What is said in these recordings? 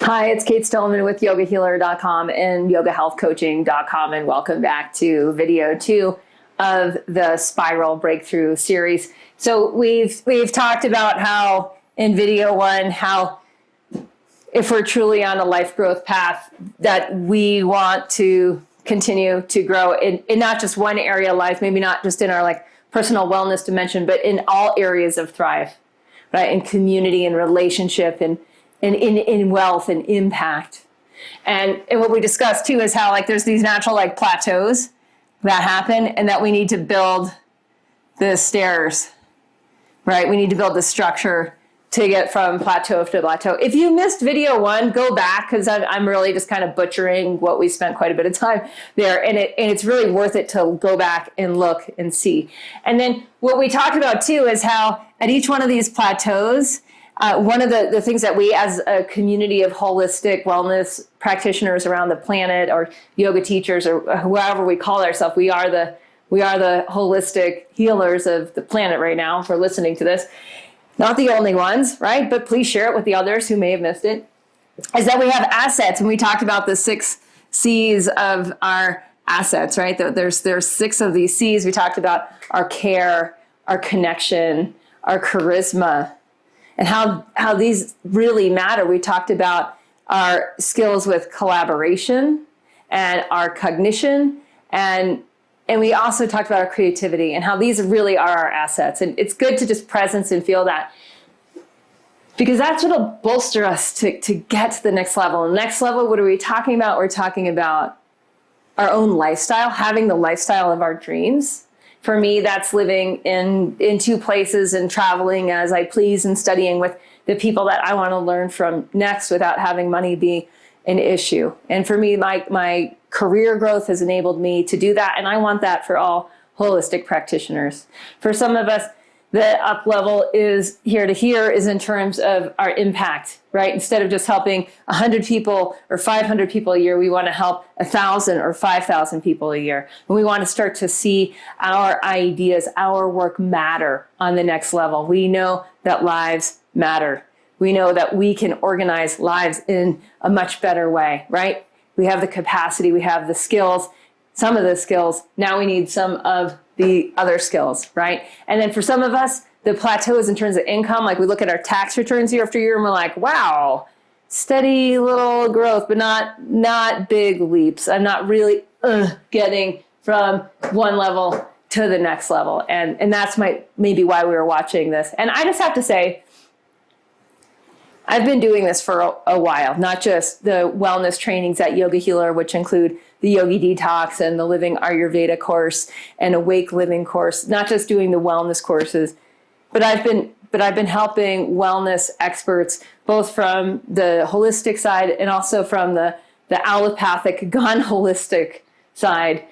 Hi, it's Kate Stillman with yogahealer.com and yogahealthcoaching.com, and welcome back to video 2 of the Spiral Breakthrough series. So we've talked about how in video 1, how if we're truly on a life growth path, that we want to continue to grow in not just one area of life, maybe not just in our like personal wellness dimension, but in all areas of thrive, right? In community and relationship and in wealth and impact. And what we discussed too is how like there's these natural like plateaus that happen, and that we need to build the stairs, right? We need to build the structure to get from plateau to plateau. If you missed video 1, go back, because I'm really just kind of butchering what we spent quite a bit of time there, and it's really worth it to go back and look and see. And then what we talked about too is how at each one of these plateaus, one of the things that we as a community of holistic wellness practitioners around the planet, or yoga teachers, or whoever we call ourselves, we are the holistic healers of the planet right now for listening to this. Not the only ones, right? But please share it with the others who may have missed it. Is that we have assets, and we talked about the 6 C's of our assets, right? There's 6 of these C's. We talked about our care, our connection, our charisma, and how these really matter. We talked about our skills with collaboration and our cognition, and we also talked about our creativity and how these really are our assets. And it's good to just presence and feel that, because that's what'll bolster us to get to the next level. And next level, what are we talking about? We're talking about our own lifestyle, having the lifestyle of our dreams. For me, that's living in 2 places and traveling as I please and studying with the people that I want to learn from next without having money be an issue. And for me, my career growth has enabled me to do that. And I want that for all holistic practitioners. For some of us, the up level is here to here is in terms of our impact, right? Instead of just helping 100 people or 500 people a year, we want to help 1,000 or 5,000 people a year. And we want to start to see our ideas, our work matter on the next level. We know that lives matter. We know that we can organize lives in a much better way, right? We have the capacity, we have the skills, some of the skills. Now we need some of the other skills, right? And then for some of us, the plateau is in terms of income. Like we look at our tax returns year after year and we're like, wow, steady little growth, but not big leaps. I'm not really getting from one level to the next level. And that's maybe why we were watching this. And I just have to say, I've been doing this for a while, not just the wellness trainings at Yoga Healer, which include the Yogi Detox and the Living Ayurveda course and Awake Living course, not just doing the wellness courses, but I've been helping wellness experts, both from the holistic side and also from the allopathic, gone holistic side,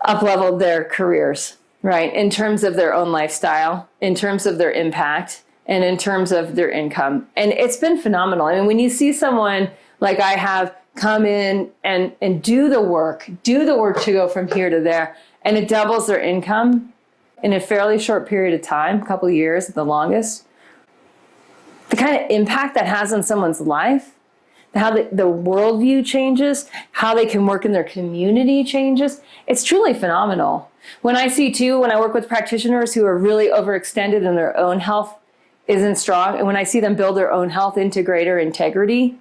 up-level their careers, right? In terms of their own lifestyle, in terms of their impact, and in terms of their income. And it's been phenomenal. I mean, when you see someone like I have come in and do the work to go from here to there, and it doubles their income in a fairly short period of time, a couple of years at the longest, the kind of impact that has on someone's life, how the worldview changes, how they can work in their community changes, it's truly phenomenal. When I work with practitioners who are really overextended in their own health isn't strong, and when I see them build their own health into greater integrity,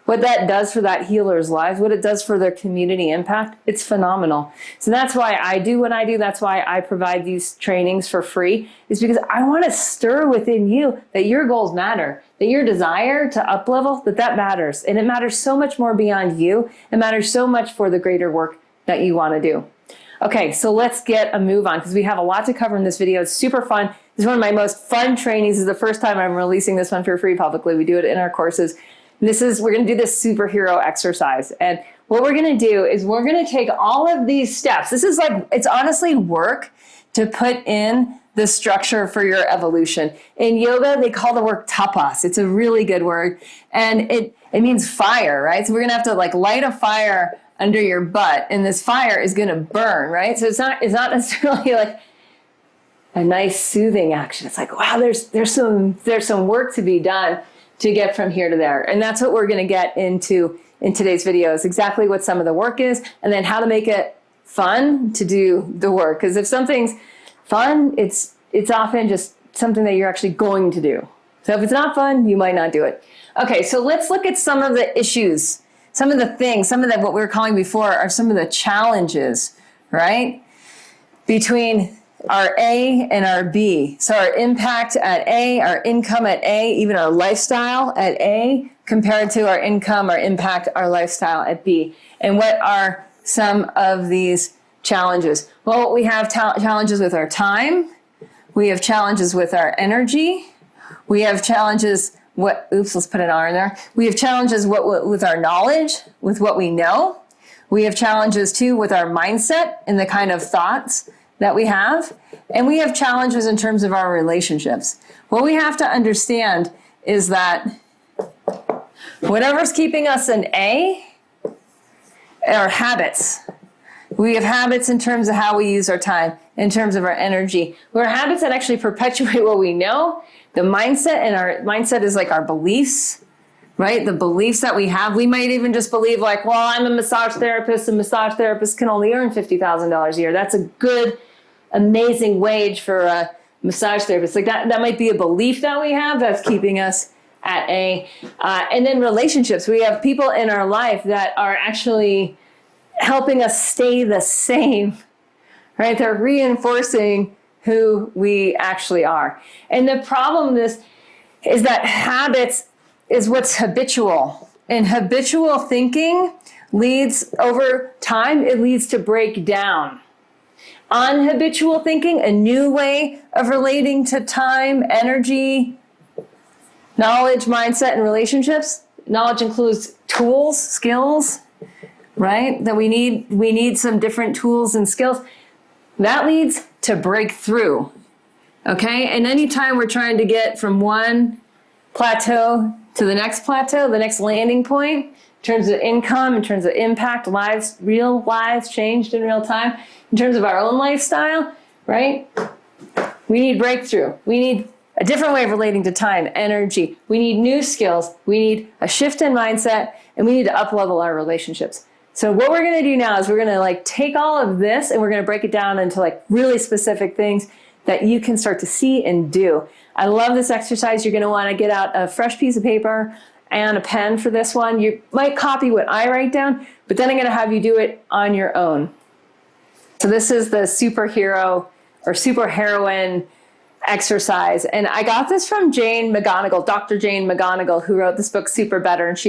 what that does for that healer's lives, what it does for their community impact, it's phenomenal. So that's why I do what I do. That's why I provide these trainings for free, is because I want to stir within you that your goals matter, that your desire to up-level, that matters. And it matters so much more beyond you. It matters so much for the greater work that you want to do. Okay, so let's get a move on, because we have a lot to cover in this video. It's super fun. This is one of my most fun trainings. This is the first time I'm releasing this one for free publicly. We do it in our courses. We're going to do this superhero exercise. And what we're going to do is we're going to take all of these steps. This is it's honestly work to put in the structure for your evolution. In yoga, they call the work tapas. It's a really good word. And it means fire, right? So we're going to have to light a fire under your butt, and this fire is going to burn, right? So it's not necessarily like a nice soothing action. It's like, wow, there's some work to be done to get from here to there. And that's what we're going to get into in today's video, is exactly what some of the work is, and then how to make it fun to do the work. Because if something's fun, it's often just something that you're actually going to do. So if it's not fun, you might not do it. Okay, so let's look at some of the issues, some of the things, some of the, what we were calling before are some of the challenges, right? Between our A and our B. So our impact at A, our income at A, even our lifestyle at A, compared to our income, our impact, our lifestyle at B. And what are some of these challenges? Well, we have challenges with our time. We have challenges with our energy. We have challenges, let's put an R in there. We have challenges with our knowledge, with what we know. We have challenges too with our mindset and the kind of thoughts that we have. And we have challenges in terms of our relationships. What we have to understand is that whatever's keeping us in A are habits. We have habits in terms of how we use our time, in terms of our energy. We're habits that actually perpetuate what we know. The mindset, and our mindset is like our beliefs, right? The beliefs that we have. We might even just believe like, well, I'm a massage therapist, and massage therapists can only earn $50,000 a year. That's a good, amazing wage for a massage therapist. Like that might be a belief that we have that's keeping us at A. And then relationships. We have people in our life that are actually helping us stay the same, right? They're reinforcing who we actually are. And the problem is that habits is what's habitual. And habitual thinking leads, over time, it leads to breakdown. Unhabitual thinking, a new way of relating to time, energy, knowledge, mindset, and relationships. Knowledge includes tools, skills, right? That we need some different tools and skills. That leads to breakthrough, okay? And anytime we're trying to get from one plateau to the next plateau, the next landing point, in terms of income, in terms of impact, lives, real lives changed in real time, in terms of our own lifestyle, right? We need breakthrough. We need a different way of relating to time, energy. We need new skills. We need a shift in mindset, and we need to up-level our relationships. So what we're going to do now is we're going to like take all of this and we're going to break it down into like really specific things that you can start to see and do. I love this exercise. You're going to want to get out a fresh piece of paper and a pen for this one. You might copy what I write down, but then I'm going to have you do it on your own. So this is the superhero or superheroine exercise. And I got this from Jane McGonigal, Dr. Jane McGonigal, who wrote this book, Super Better. And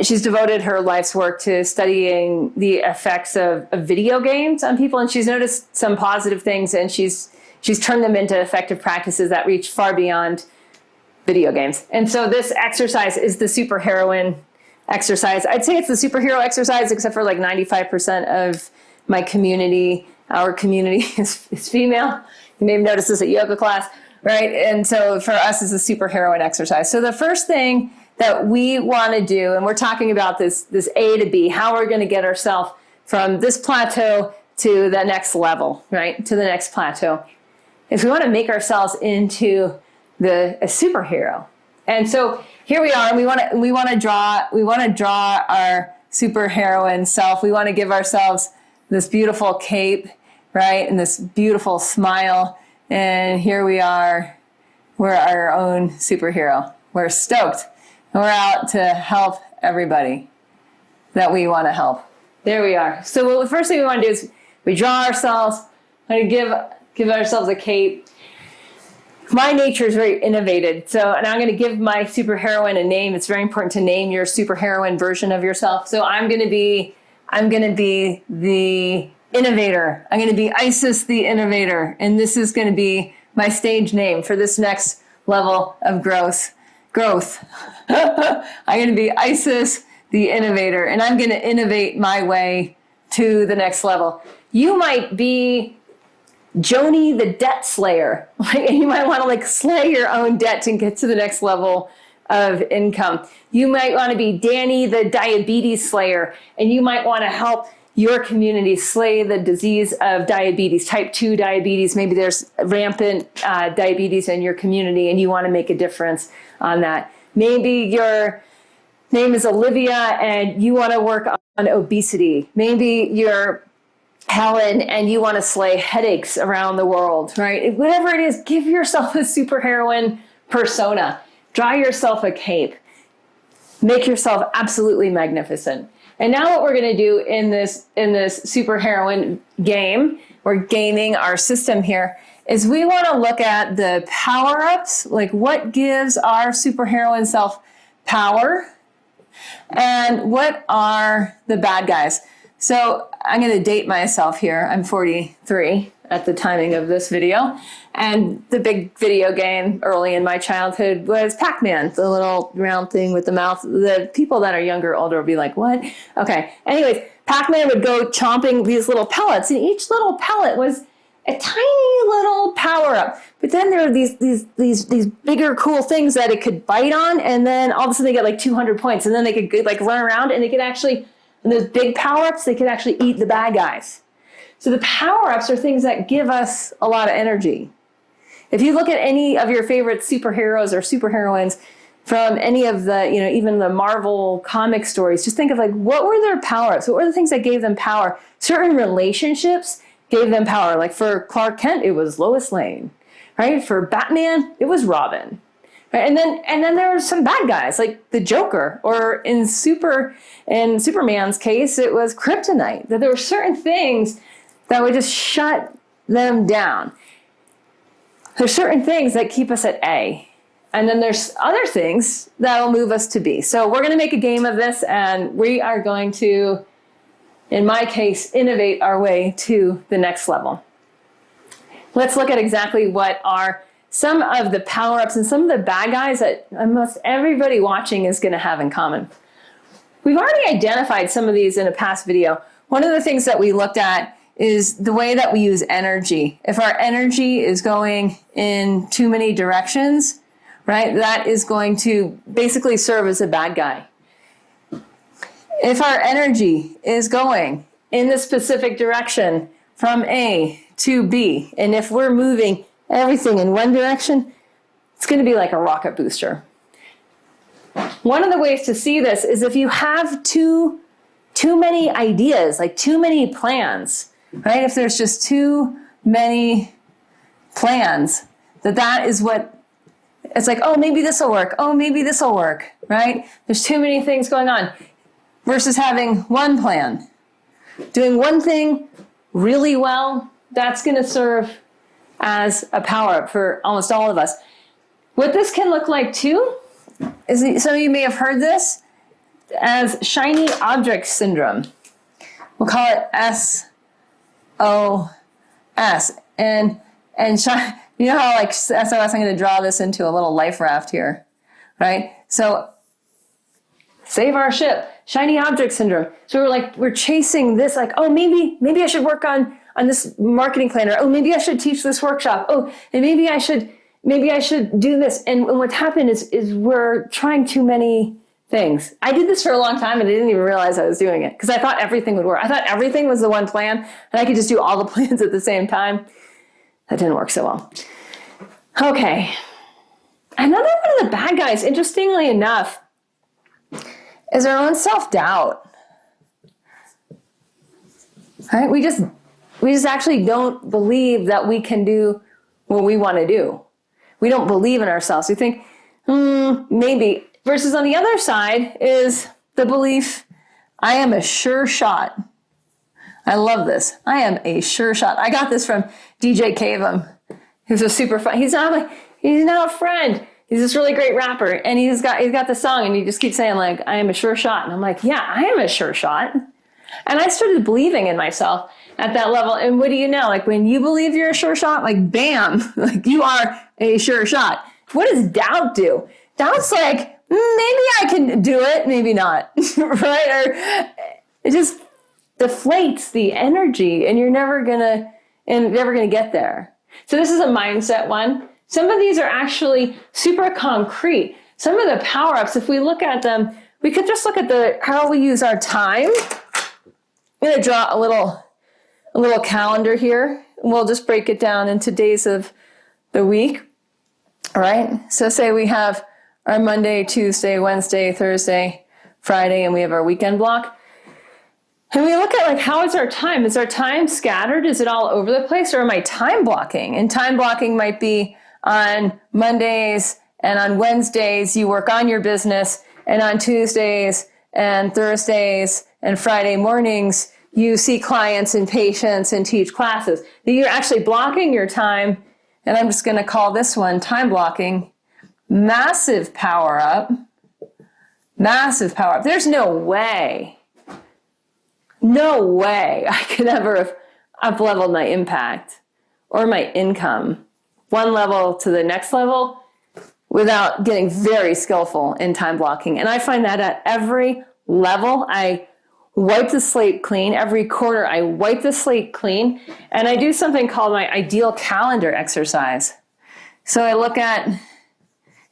she's devoted her life's work to studying the effects of video games on people. And she's noticed some positive things, and she's turned them into effective practices that reach far beyond video games. And so this exercise is the superheroine exercise. I'd say it's the superhero exercise, except for like 95% of my community. Our community is female. You may have noticed this at yoga class, right? And so for us, it's a superheroine exercise. So the first thing that we want to do, and we're talking about this A to B, how we're going to get ourselves from this plateau to the next level, right? To the next plateau, is we want to make ourselves into a superhero. And so here we are, and we want to draw our superheroine self. We want to give ourselves this beautiful cape, right? And this beautiful smile. And here we are, we're our own superhero. We're stoked. We're out to help everybody that we want to help. There we are. So the first thing we want to do is we draw ourselves. I'm going to give ourselves a cape. My nature is very innovative. So, and I'm going to give my superheroine a name. It's very important to name your superheroine version of yourself. So I'm going to be the innovator. I'm going to be Isis the innovator. And this is going to be my stage name for this next level of growth. I'm going to be Isis the innovator, and I'm going to innovate my way to the next level. You might be Joni the debt slayer. And you might want to like slay your own debt and get to the next level of income. You might want to be Danny the diabetes slayer, and you might want to help your community slay the disease of diabetes, type 2 diabetes. Maybe there's rampant diabetes in your community and you want to make a difference on that. Maybe your name is Olivia and you want to work on obesity. Maybe you're Helen and you want to slay headaches around the world, right? Whatever it is, give yourself a superheroine persona. Draw yourself a cape. Make yourself absolutely magnificent. And now what we're going to do in this superheroine game, we're gaming our system here, is we want to look at the power-ups, like what gives our superheroine self power, and what are the bad guys. So I'm going to date myself here. I'm 43 at the timing of this video. And the big video game early in my childhood was Pac-Man, the little round thing with the mouth. The people that are younger or older will be like, what? Okay. Anyways, Pac-Man would go chomping these little pellets, and each little pellet was a tiny little power-up. But then there were these bigger cool things that it could bite on, and then all of a sudden they get like 200 points, and then they could like run around, and they could actually, and those big power-ups, they could actually eat the bad guys. So the power-ups are things that give us a lot of energy. If you look at any of your favorite superheroes or superheroines from any of the, even the Marvel comic stories, just think of like, what were their power-ups? What were the things that gave them power? Certain relationships gave them power. Like for Clark Kent, it was Lois Lane, right? For Batman, it was Robin. Right? And then there were some bad guys like the Joker, or in Superman's case, it was Kryptonite. That there were certain things that would just shut them down. There's certain things that keep us at A. And then there's other things that will move us to B. So we're going to make a game of this, and we are going to, in my case, innovate our way to the next level. Let's look at exactly what are some of the power-ups and some of the bad guys that almost everybody watching is going to have in common. We've already identified some of these in a past video. One of the things that we looked at is the way that we use energy. If our energy is going in too many directions, right, that is going to basically serve as a bad guy. If our energy is going in the specific direction from A to B, and if we're moving everything in one direction, it's going to be like a rocket booster. One of the ways to see this is if you have too many ideas, like too many plans, right? If there's just too many plans, that is what, it's like, oh, maybe this will work. Oh, maybe this will work, right? There's too many things going on versus having one plan. Doing one thing really well, that's going to serve as a power-up for almost all of us. What this can look like too is, some of you may have heard this as shiny object syndrome. We'll call it SOS. And you know how like SOS, I'm going to draw this into a little life raft here, right? So save our ship, shiny object syndrome. So we're chasing this, like, oh, maybe I should work on this marketing plan, or oh, maybe I should teach this workshop. Oh, and maybe I should do this. And what's happened is we're trying too many things. I did this for a long time and I didn't even realize I was doing it because I thought everything would work. I thought everything was the one plan and I could just do all the plans at the same time. That didn't work so well. Okay. Another one of the bad guys, interestingly enough, is our own self-doubt. Right? We just actually don't believe that we can do what we want to do. We don't believe in ourselves. We think, maybe. Versus on the other side is the belief, I am a sure shot. I love this. I am a sure shot. I got this from DJ Cavum, who's a super fun. He's not a friend. He's this really great rapper, and he's got the song, and he just keeps saying like, I am a sure shot. And I'm like, yeah, I am a sure shot. And I started believing in myself at that level. And what do you know? Like when you believe you're a sure shot, like bam, like you are a sure shot. What does doubt do? Doubt's like, maybe I can do it, maybe not, right? Or it just deflates the energy, and you're never gonna get there. So this is a mindset one. Some of these are actually super concrete. Some of the power-ups, if we look at them, we could just look at how we use our time. I'm gonna draw a little calendar here. We'll just break it down into days of the week. All right. So say we have our Monday, Tuesday, Wednesday, Thursday, Friday, and we have our weekend block. And we look at like, how is our time? Is our time scattered? Is it all over the place? Or am I time blocking? And time blocking might be on Mondays and on Wednesdays, you work on your business. And on Tuesdays and Thursdays and Friday mornings, you see clients and patients and teach classes. You're actually blocking your time. And I'm just going to call this one time blocking. Massive power up. Massive power up. There's no way I could ever have up-leveled my impact or my income one level to the next level without getting very skillful in time blocking. And I find that at every level, I wipe the slate clean. Every quarter, I wipe the slate clean. And I do something called my ideal calendar exercise. So I look at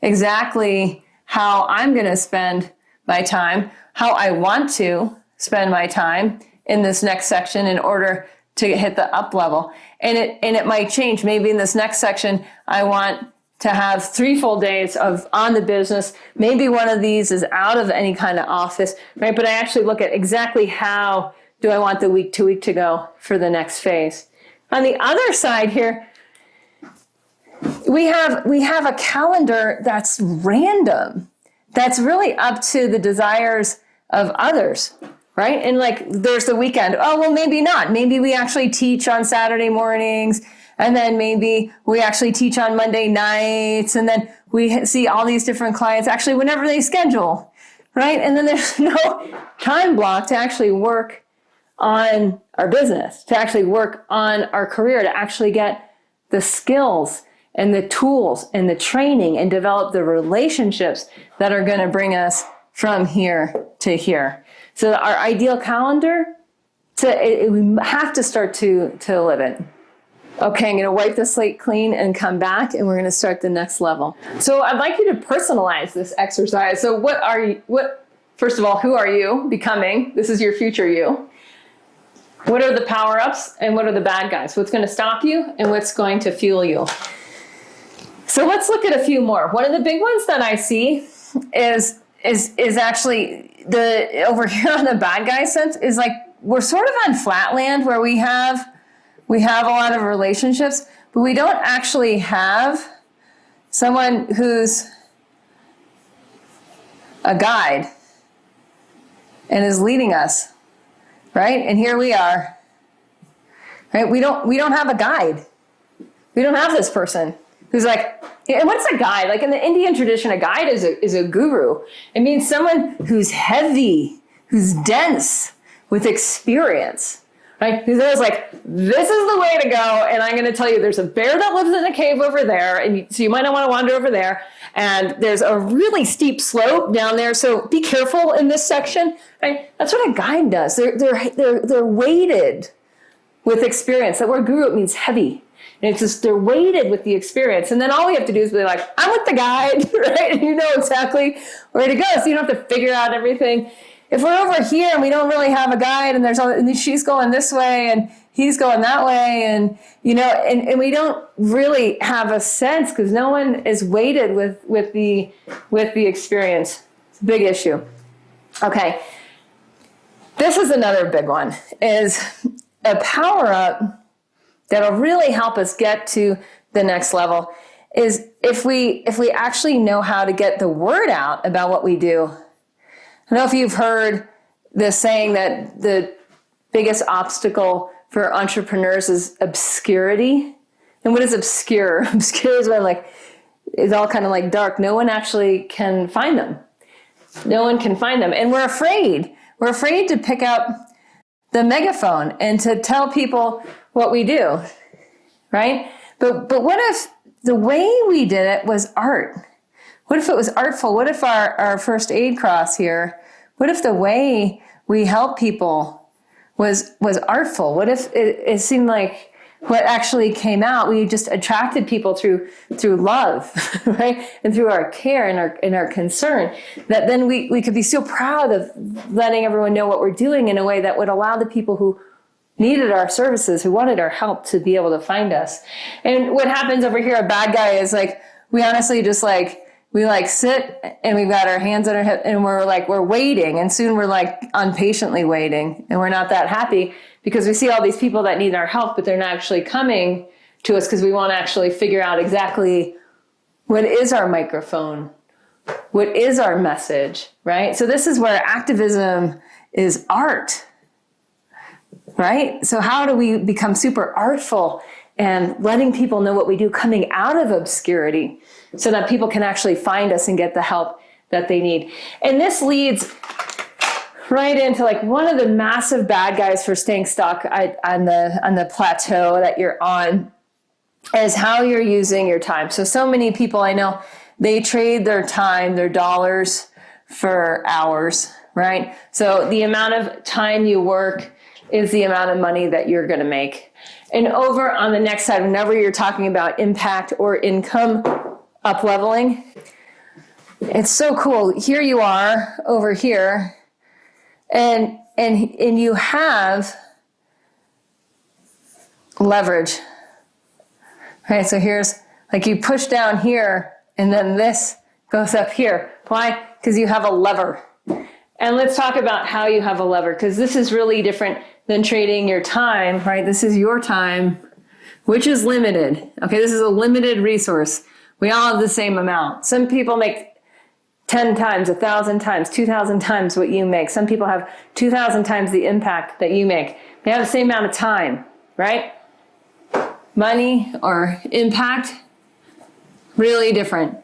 exactly how I'm going to spend my time, how I want to spend my time in this next section in order to hit the up level. And it might change. Maybe in this next section, I want to have 3 full days of on the business. Maybe one of these is out of any kind of office, right? But I actually look at exactly how do I want the week to go for the next phase. On the other side here, we have a calendar that's random, that's really up to the desires of others, right? And like, there's the weekend. Oh, well, maybe not. Maybe we actually teach on Saturday mornings, and then maybe we actually teach on Monday nights, and then we see all these different clients actually whenever they schedule, right? And then there's no time block to actually work on our business, to actually work on our career, to actually get the skills and the tools and the training and develop the relationships that are going to bring us from here to here. So our ideal calendar, we have to start to live it. Okay, I'm going to wipe the slate clean and come back, and we're going to start the next level. So I'd like you to personalize this exercise. So first of all, who are you becoming? This is your future you. What are the power-ups and what are the bad guys? What's going to stop you and what's going to fuel you? So let's look at a few more. One of the big ones that I see is actually over here on the bad guy sense is like, we're sort of on flatland where we have a lot of relationships, but we don't actually have someone who's a guide and is leading us, right? And here we are, right? We don't have a guide. We don't have this person who's like, and what's a guide? Like in the Indian tradition, a guide is a guru. It means someone who's heavy, who's dense with experience, right? Who's always like, this is the way to go, and I'm going to tell you there's a bear that lives in a cave over there, and so you might not want to wander over there, and there's a really steep slope down there, so be careful in this section, right? That's what a guide does. They're weighted with experience. That word guru means heavy. And it's just, they're weighted with the experience. And then all we have to do is be like, I'm with the guide, right? And you know exactly where to go. So you don't have to figure out everything. If we're over here and we don't really have a guide and she's going this way and he's going that way and, and we don't really have a sense because no one is weighted with the experience. It's a big issue. Okay. This is another big one, is a power up that'll really help us get to the next level is if we actually know how to get the word out about what we do. I don't know if you've heard the saying that the biggest obstacle for entrepreneurs is obscurity. And what is obscure? Obscure is when it's all kind of like dark. No one actually can find them. No one can find them. And we're afraid. We're afraid to pick up the megaphone and to tell people what we do, right? But what if the way we did it was art? What if it was artful? What if our first aid cross here, what if the way we help people was artful? What if it seemed like what actually came out, we just attracted people through love, right? And through our care and our concern, that then we could be so proud of letting everyone know what we're doing in a way that would allow the people who needed our services, who wanted our help, to be able to find us. And what happens over here, a bad guy, is like, we honestly just we like sit and we've got our hands on our hip and we're waiting, and soon we're like impatiently waiting, and we're not that happy because we see all these people that need our help, but they're not actually coming to us because we want to actually figure out exactly what is our microphone, what is our message, right? So this is where activism is art, right? So how do we become super artful and letting people know what we do coming out of obscurity so that people can actually find us and get the help that they need? And this leads right into like one of the massive bad guys for staying stuck on the plateau that you're on is how you're using your time. So many people I know, they trade their time, their dollars for hours, right? So the amount of time you work is the amount of money that you're going to make. And over on the next side, whenever you're talking about impact or income up leveling, it's so cool. Here you are over here, and you have leverage. Right? So here's like you push down here, and then this goes up here. Why? Because you have a lever. And let's talk about how you have a lever, because this is really different than trading your time, right? This is your time, which is limited. Okay, this is a limited resource. We all have the same amount. Some people make 10 times, 1,000 times, 2,000 times what you make. Some people have 2,000 times the impact that you make. They have the same amount of time, right? Money or impact, really different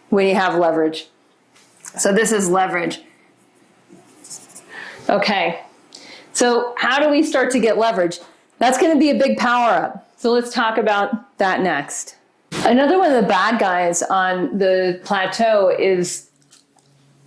when you have leverage. So this is leverage. Okay, so how do we start to get leverage? That's going to be a big power up. So let's talk about that next. Another one of the bad guys on the plateau is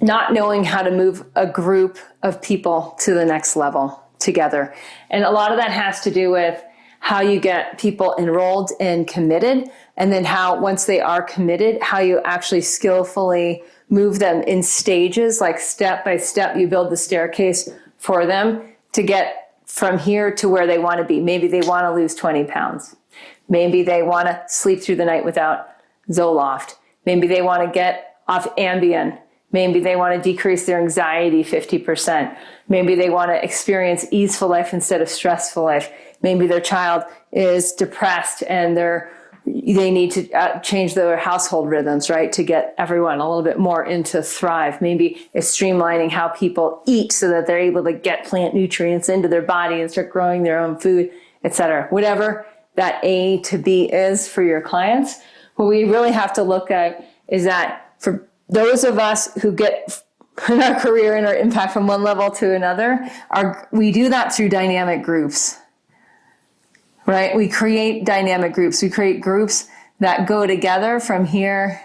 not knowing how to move a group of people to the next level together. And a lot of that has to do with how you get people enrolled and committed, and then how, once they are committed, how you actually skillfully move them in stages, like step by step, you build the staircase for them to get from here to where they want to be. Maybe they want to lose 20 pounds. Maybe they want to sleep through the night without Zoloft. Maybe they want to get off Ambien. Maybe they want to decrease their anxiety 50%. Maybe they want to experience easeful life instead of stressful life. Maybe their child is depressed and they need to change their household rhythms, right, to get everyone a little bit more into thrive. Maybe it's streamlining how people eat so that they're able to get plant nutrients into their body and start growing their own food, etc. Whatever that A to B is for your clients, what we really have to look at is that for those of us who get in our career and our impact from one level to another, we do that through dynamic groups. Right? We create dynamic groups. We create groups that go together from here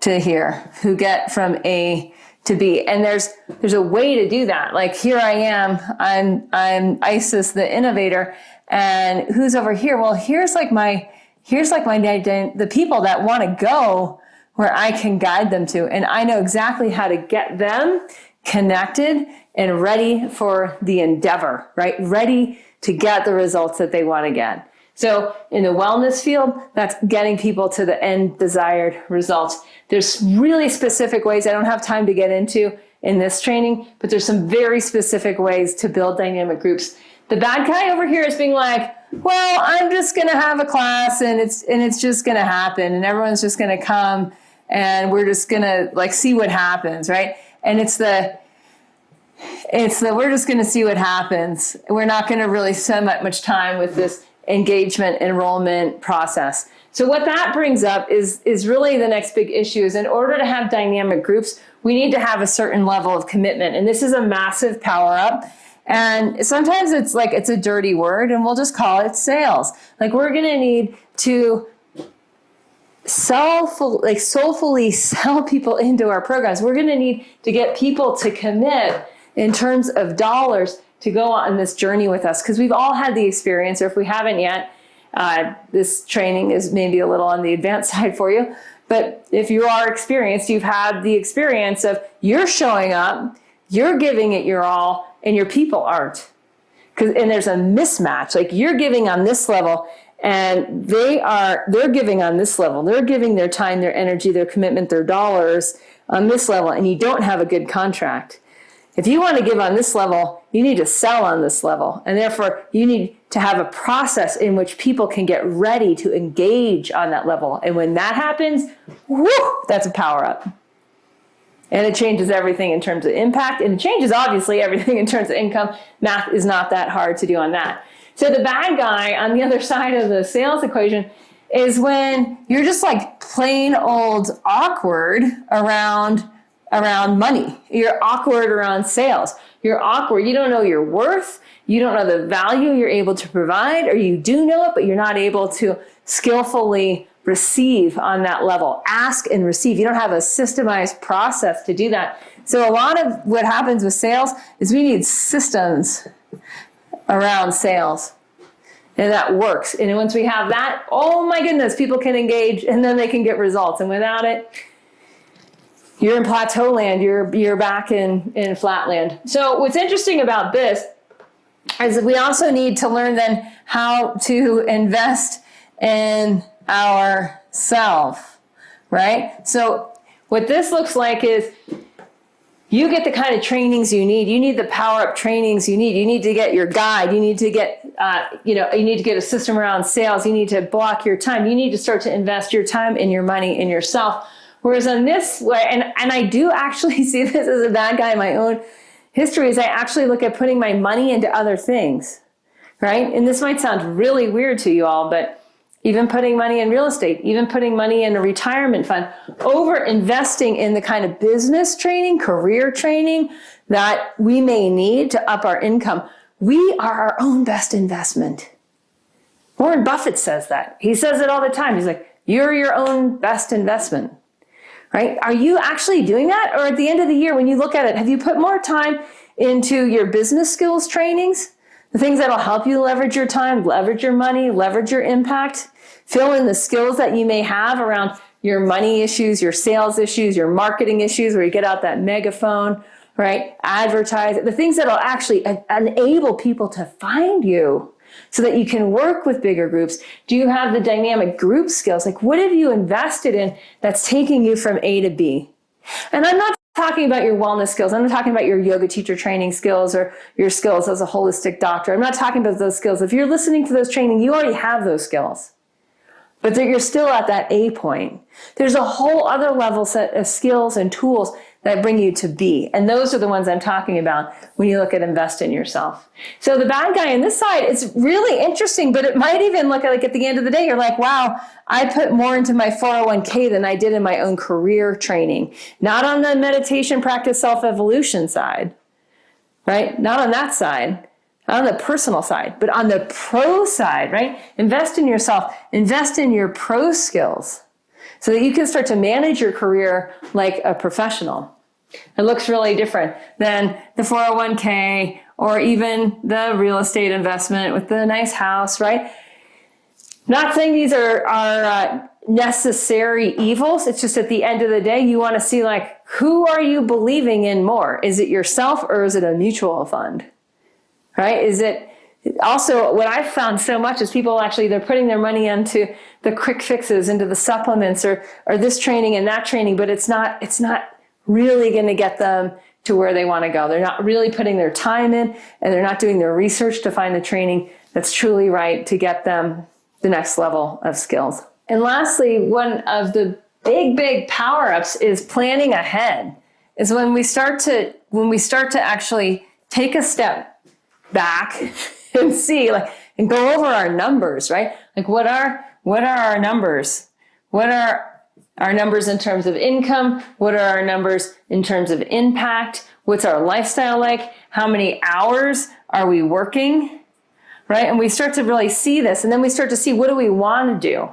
to here, who get from A to B. And there's a way to do that. Like here I am, I'm Isis, the innovator, and who's over here? Well, here's the people that want to go where I can guide them to. And I know exactly how to get them connected and ready for the endeavor, right? Ready to get the results that they want to get. So in the wellness field, that's getting people to the end desired results. There's really specific ways I don't have time to get into in this training, but there's some very specific ways to build dynamic groups. The bad guy over here is being like, well, I'm just going to have a class and it's just going to happen and everyone's just going to come and we're just going to like see what happens, right? And it's the we're just going to see what happens. We're not going to really spend that much time with this engagement enrollment process. So what that brings up is really the next big issue is in order to have dynamic groups, we need to have a certain level of commitment. And this is a massive power up. And sometimes it's like, it's a dirty word and we'll just call it sales. Like we're going to need to soulfully sell people into our programs. We're going to need to get people to commit in terms of dollars to go on this journey with us, because we've all had the experience, or if we haven't yet, this training is maybe a little on the advanced side for you, but if you are experienced, you've had the experience of you're showing up, you're giving it your all, and your people aren't. And there's a mismatch, like you're giving on this level, and they're giving on this level. They're giving their time, their energy, their commitment, their dollars on this level, and you don't have a good contract. If you want to give on this level, you need to sell on this level. And therefore, you need to have a process in which people can get ready to engage on that level. And when that happens, whoo, that's a power up. And it changes everything in terms of impact. And it changes, obviously, everything in terms of income. Math is not that hard to do on that. So the bad guy on the other side of the sales equation is when you're just like plain old awkward around money. You're awkward around sales. You're awkward. You don't know your worth. You don't know the value you're able to provide, or you do know it, but you're not able to skillfully receive on that level. Ask and receive. You don't have a systemized process to do that. So a lot of what happens with sales is we need systems around sales. And that works. And once we have that, oh my goodness, people can engage and then they can get results. And without it, you're in plateau land, you're back in flat land. So what's interesting about this is that we also need to learn then how to invest in ourselves, right? So what this looks like is you get the kind of trainings you need. You need the power up trainings you need. You need to get your guide. You need to get, you need to get a system around sales. You need to block your time. You need to start to invest your time and your money in yourself. Whereas on this way, and I do actually see this as a bad guy in my own history, is I actually look at putting my money into other things, right? And this might sound really weird to you all, but even putting money in real estate, even putting money in a retirement fund, over investing in the kind of business training, career training that we may need to up our income. We are our own best investment. Warren Buffett says that. He says it all the time. He's like, you're your own best investment. Right? Are you actually doing that? Or at the end of the year, when you look at it, have you put more time into your business skills trainings? The things that'll help you leverage your time, leverage your money, leverage your impact, fill in the skills that you may have around your money issues, your sales issues, your marketing issues, where you get out that megaphone, right? Advertise, the things that'll actually enable people to find you so that you can work with bigger groups. Do you have the dynamic group skills? Like, what have you invested in that's taking you from A to B? And I'm not talking about your wellness skills. I'm not talking about your yoga teacher training skills or your skills as a holistic doctor. I'm not talking about those skills. If you're listening to those training, you already have those skills. But you're still at that A point. There's a whole other level set of skills and tools that bring you to B. And those are the ones I'm talking about when you look at invest in yourself. So the bad guy on this side, it's really interesting, but it might even look like at the end of the day, you're like, wow, I put more into my 401k than I did in my own career training. Not on the meditation practice self-evolution side, right? Not on that side. Not on the personal side, but on the pro side, right? Invest in yourself. Invest in your pro skills so that you can start to manage your career like a professional. It looks really different than the 401k or even the real estate investment with the nice house, right? Not saying these are necessary evils. It's just at the end of the day, you want to see, like, who are you believing in more? Is it yourself or is it a mutual fund? Right? Is it also what I've found so much is people actually, they're putting their money into the quick fixes, into the supplements or this training and that training, but it's not really going to get them to where they want to go. They're not really putting their time in, and they're not doing their research to find the training that's truly right to get them the next level of skills. And lastly, one of the big power-ups is planning ahead. Is when we start to actually take a step back and see, like, and go over our numbers, right? Like, what are our numbers? What are our numbers in terms of income? What are our numbers in terms of impact? What's our lifestyle like? How many hours are we working? Right? And we start to really see this, and then we start to see, what do we want to do?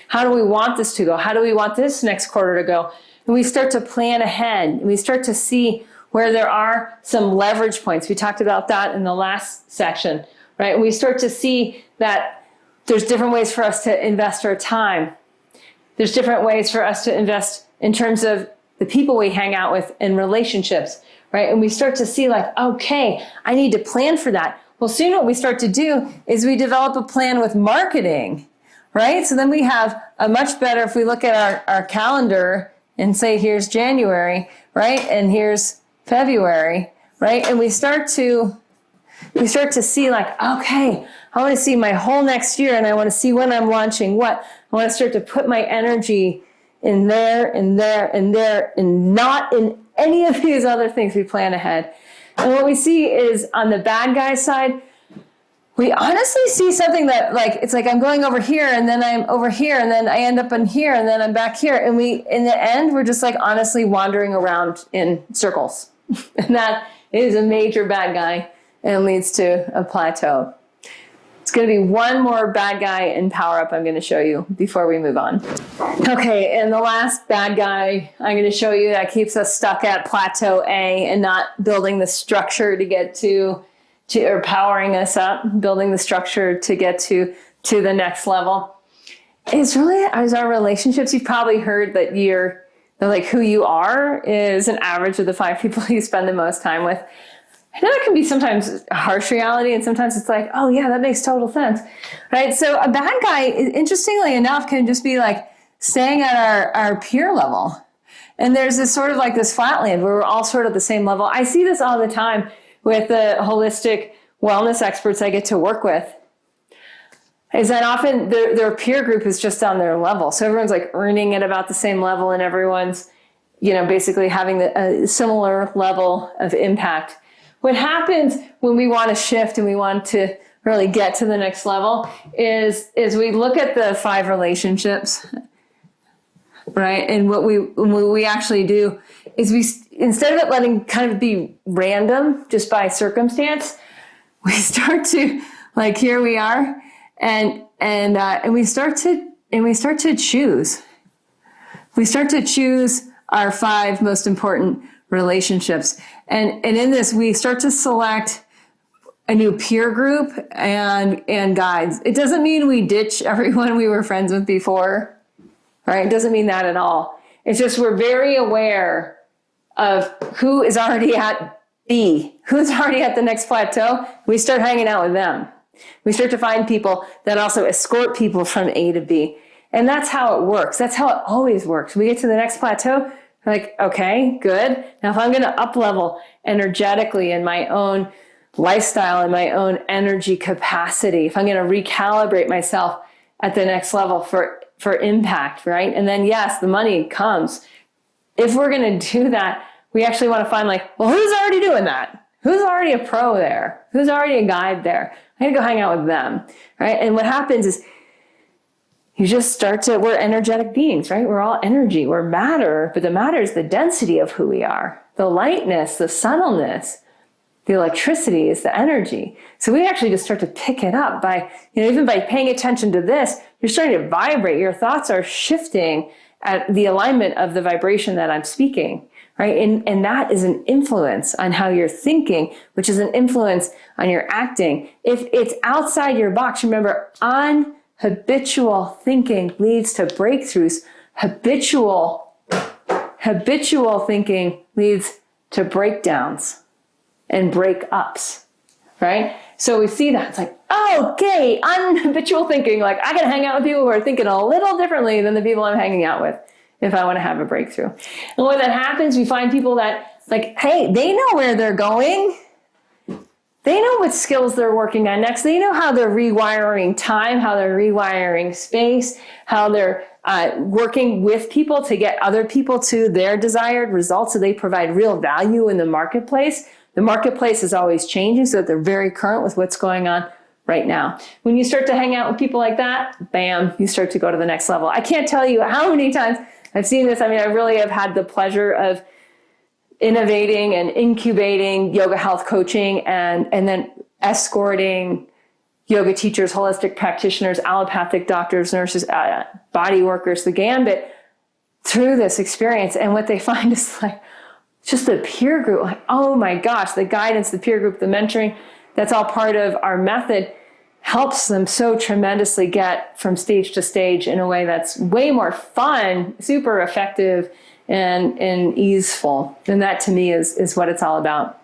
How do we want this to go? How do we want this next quarter to go? And we start to plan ahead, and we start to see where there are some leverage points. We talked about that in the last section, right? And we start to see that there's different ways for us to invest our time. There's different ways for us to invest in terms of the people we hang out with in relationships, right? And we start to see, like, okay, I need to plan for that. Well, soon what we start to do is we develop a plan with marketing, right? So then we have a much better, if we look at our calendar and say, here's January, right? And here's February, right? And we start to see like, okay, I want to see my whole next year, and I want to see when I'm launching what. I want to start to put my energy in there, and there, and there, and not in any of these other things we plan ahead. And what we see is on the bad guy side, we honestly see something that like, it's like I'm going over here, and then I'm over here, and then I end up in here, and then I'm back here. And in the end, we're just like honestly wandering around in circles. And that is a major bad guy and leads to a plateau. It's going to be one more bad guy and power up I'm going to show you before we move on. Okay, and the last bad guy I'm going to show you that keeps us stuck at plateau A and not building the structure to get to or powering us up, building the structure to get to the next level is our relationships. You've probably heard that like who you are is an average of the 5 people you spend the most time with. I know it can be sometimes a harsh reality, and sometimes it's like, oh yeah, that makes total sense, right? So a bad guy, interestingly enough, can just be like staying at our peer level. And there's this sort of like this flatland where we're all sort of the same level. I see this all the time with the holistic wellness experts I get to work with, is that often their peer group is just on their level. So everyone's like earning at about the same level, and everyone's, basically having a similar level of impact. What happens when we want to shift and we want to really get to the next level is we look at the 5 relationships, right? And what we actually do is instead of it letting kind of be random just by circumstance, we start to like, here we are, and we start to choose. We start to choose our 5 most important relationships. And in this, we start to select a new peer group and guides. It doesn't mean we ditch everyone we were friends with before, right? It doesn't mean that at all. It's just we're very aware of who is already at B, who's already at the next plateau. We start hanging out with them. We start to find people that also escort people from A to B. And that's how it works. That's how it always works. We get to the next plateau, like, okay, good. Now, if I'm going to up level energetically in my own lifestyle and my own energy capacity, if I'm going to recalibrate myself at the next level for impact, right? And then, yes, the money comes. If we're going to do that, we actually want to find like, well, who's already doing that? Who's already a pro there? Who's already a guide there? I got to go hang out with them, right? And what happens is, you just we're energetic beings, right? We're all energy, we're matter, but the matter is the density of who we are. The lightness, the subtleness, the electricity is the energy. So we actually just start to pick it up by, even by paying attention to this, you're starting to vibrate. Your thoughts are shifting at the alignment of the vibration that I'm speaking, right? And that is an influence on how you're thinking, which is an influence on your acting. If it's outside your box, remember, habitual thinking leads to breakthroughs. Habitual thinking leads to breakdowns and breakups, right? So we see that. It's like, okay, unhabitual thinking. Like, I gotta hang out with people who are thinking a little differently than the people I'm hanging out with if I want to have a breakthrough. And when that happens, we find people that, like, hey, they know where they're going. They know what skills they're working on next. They know how they're rewiring time, how they're rewiring space, how they're working with people to get other people to their desired results so they provide real value in the marketplace. The marketplace is always changing so that they're very current with what's going on right now. When you start to hang out with people like that, bam, you start to go to the next level. I can't tell you how many times I've seen this. I mean, I really have had the pleasure of innovating and incubating yoga health coaching and then escorting yoga teachers, holistic practitioners, allopathic doctors, nurses, body workers, the gambit through this experience. And what they find is like just the peer group, like, oh my gosh, the guidance, the peer group, the mentoring, that's all part of our method, helps them so tremendously get from stage to stage in a way that's way more fun, super effective, and easeful. And that to me is what it's all about.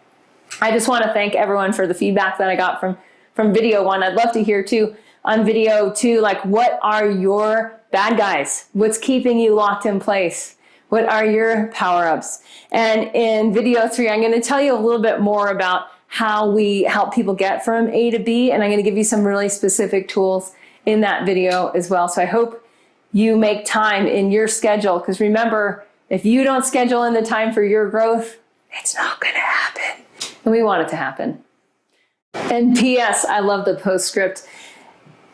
I just want to thank everyone for the feedback that I got from video one. I'd love to hear too on video two, like, what are your bad guys? What's keeping you locked in place? What are your power-ups? And in video three, I'm going to tell you a little bit more about how we help people get from A to B. And I'm going to give you some really specific tools in that video as well. So I hope you make time in your schedule, because remember, if you don't schedule in the time for your growth, it's not going to happen. And we want it to happen. And P.S., I love the postscript.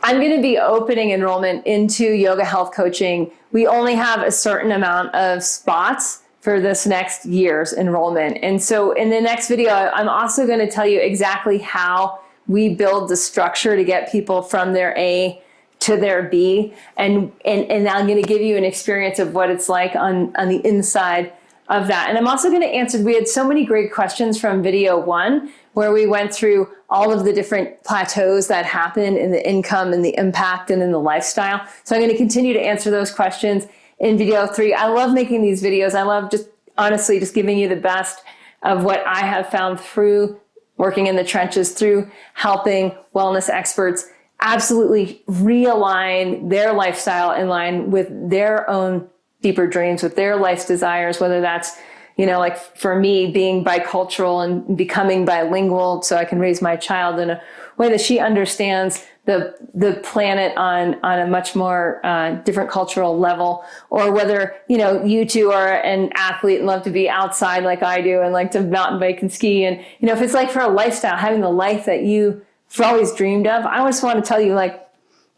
I'm going to be opening enrollment into yoga health coaching. We only have a certain amount of spots for this next year's enrollment. And so in the next video, I'm also going to tell you exactly how we build the structure to get people from their A to their B. And I'm going to give you an experience of what it's like on the inside of that. And I'm also going to answer, we had so many great questions from video one, where we went through all of the different plateaus that happen in the income and the impact and in the lifestyle. So I'm going to continue to answer those questions in video three. I love making these videos. I love just honestly just giving you the best of what I have found through working in the trenches, through helping wellness experts absolutely realign their lifestyle in line with their own deeper dreams, with their life's desires, whether that's, like for me, being bicultural and becoming bilingual so I can raise my child in a way that she understands the planet on a much more different cultural level, or whether, you two are an athlete and love to be outside like I do and like to mountain bike and ski. And, if it's like for a lifestyle, having the life that you've always dreamed of, I just want to tell you,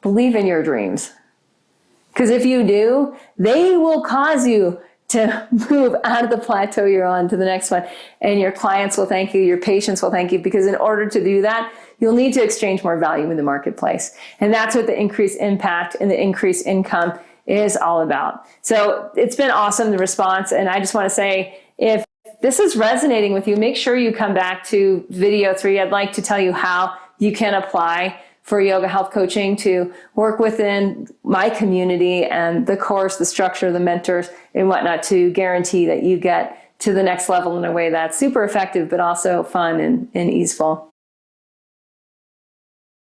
believe in your dreams. Because if you do, they will cause you to move out of the plateau you're on to the next one. And your clients will thank you, your patients will thank you, because in order to do that, you'll need to exchange more value in the marketplace. And that's what the increased impact and the increased income is all about. So it's been awesome, the response. And I just want to say, if this is resonating with you, make sure you come back to video three. I'd like to tell you how you can apply for yoga health coaching to work within my community and the course, the structure, the mentors and whatnot, to guarantee that you get to the next level in a way that's super effective, but also fun and easeful.